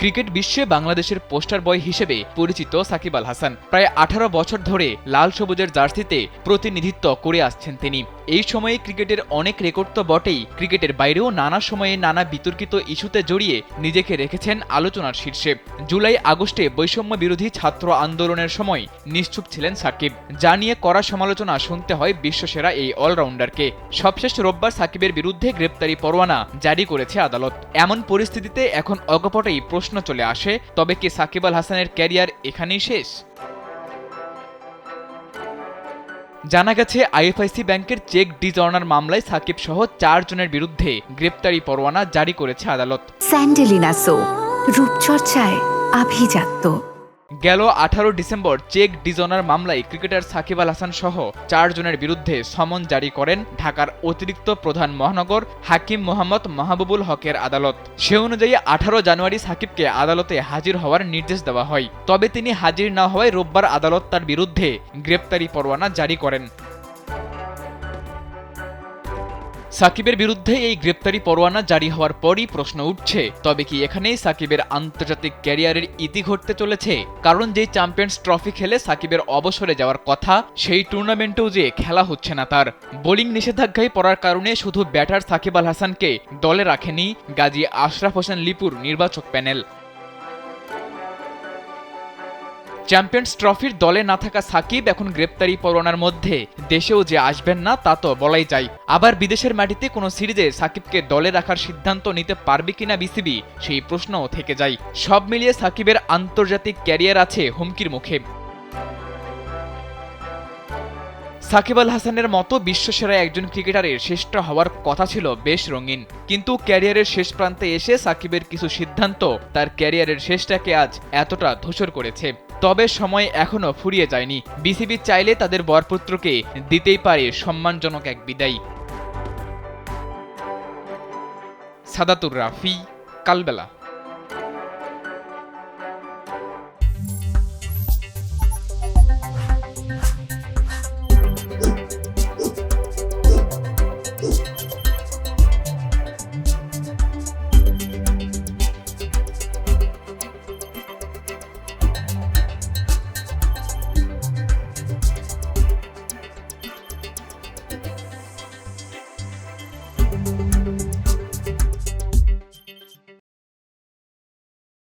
Cricket বিশ্বে বাংলাদেশের poster বয় হিসেবে পরিচিত সাকিব আল হাসান। প্রায় 18 বছর ধরে লাল সবুজের জার্সিতে প্রতিনিধিত্ব করে আসছেন তিনি। এই সময়ে ক্রিকেটের অনেক রেকর্ড তো বটেই, ক্রিকেটের বাইরেও নানা সময়ে নানা বিতর্কিত ইস্যুতে জড়িয়ে নিজেকে রেখেছেন আলোচনার শীর্ষে। জুলাই আগস্টে বৈষম্য বিরোধী ছাত্র আন্দোলনের সময় নিশ্চুপ ছিলেন সাকিব, যা নিয়ে কড়া সমালোচনা শুনতে হয় বিশ্বসেরা এই অলরাউন্ডারকে। সবশেষ রোববার সাকিবের বিরুদ্ধে গ্রেপ্তারি পরোয়ানা জারি করেছে আদালত। এমন পরিস্থিতিতে এখন অকপটেই প্রশ্ন চলে আসে, তবে কি সাকিব আল হাসানের ক্যারিয়ার এখানেই শেষ? জানা গেছে, আইএফআইসি ব্যাংকের চেক ডিজঅনার মামলায় সাকিব সহ 4 জনের বিরুদ্ধে গ্রেপ্তারি পরোয়ানা জারি করেছে আদালত। স্যান্ডেলিনা সো, রূপচর্চায় আভিজাত্য। গেল 18 ডিসেম্বর চেক ডিজঅনার মামলায় ক্রিকেটার সাকিব আল হাসান সহ 4 জনের বিরুদ্ধে সমন জারি করেন ঢাকার অতিরিক্ত প্রধান মহানগর হাকিম মোহাম্মদ মাহবুবুল হকের আদালত। সে অনুযায়ী 18 জানুয়ারি সাকিবকে আদালতে হাজির হওয়ার নির্দেশ দেওয়া হয়। তবে তিনি হাজির না হওয়ায় রোববার আদালত তার বিরুদ্ধে গ্রেপ্তারি পরোয়ানা জারি করেন। সাকিবের বিরুদ্ধে এই গ্রেপ্তারি পরোয়ানা জারি হওয়ার পরই প্রশ্ন উঠছে, তবে কি এখানেই সাকিবের আন্তর্জাতিক ক্যারিয়ারের ইতি ঘটতে চলেছে? কারণ যেই চ্যাম্পিয়ন্স ট্রফি খেলে সাকিবের অবসরে যাওয়ার কথা, সেই টুর্নামেন্টেও যে খেলা হচ্ছে না তার। বোলিং নিষেধাজ্ঞায় পড়ার কারণে শুধু ব্যাটার সাকিব আল হাসানকে দলে রাখেনি গাজী আশরাফ হোসেন লিপুর নির্বাচক প্যানেল। চ্যাম্পিয়ন্স ট্রফির দলে না থাকা সাকিব এখন গ্রেপ্তারি পরোয়ানার মধ্যে দেশেও যে আসবেন না তা তো বলাই যায়। আবার বিদেশের মাটিতে কোনো সিরিজে সাকিবকে দলে রাখার সিদ্ধান্ত নিতে পারবে কিনা বিসিবি, সেই প্রশ্নও থেকে যায়। সব মিলিয়ে সাকিবের আন্তর্জাতিক ক্যারিয়ার আছে হুমকির মুখে। সাকিব আল হাসানের মতো বিশ্বসেরা একজন ক্রিকেটারের শেষটা হওয়ার কথা ছিল বেশ রঙিন, কিন্তু ক্যারিয়ারের শেষ প্রান্তে এসে সাকিবের কিছু সিদ্ধান্ত তার ক্যারিয়ারের শেষটাকে আজ এতটা ধূসর করেছে। তবে সময় এখনো ফুরিয়ে যায়নি। বিসিবি চাইলে তাদের বরপুত্রকে দিতেই পারে সম্মানজনক এক বিদায়। সাদাতুর রাফি, কালবেলা।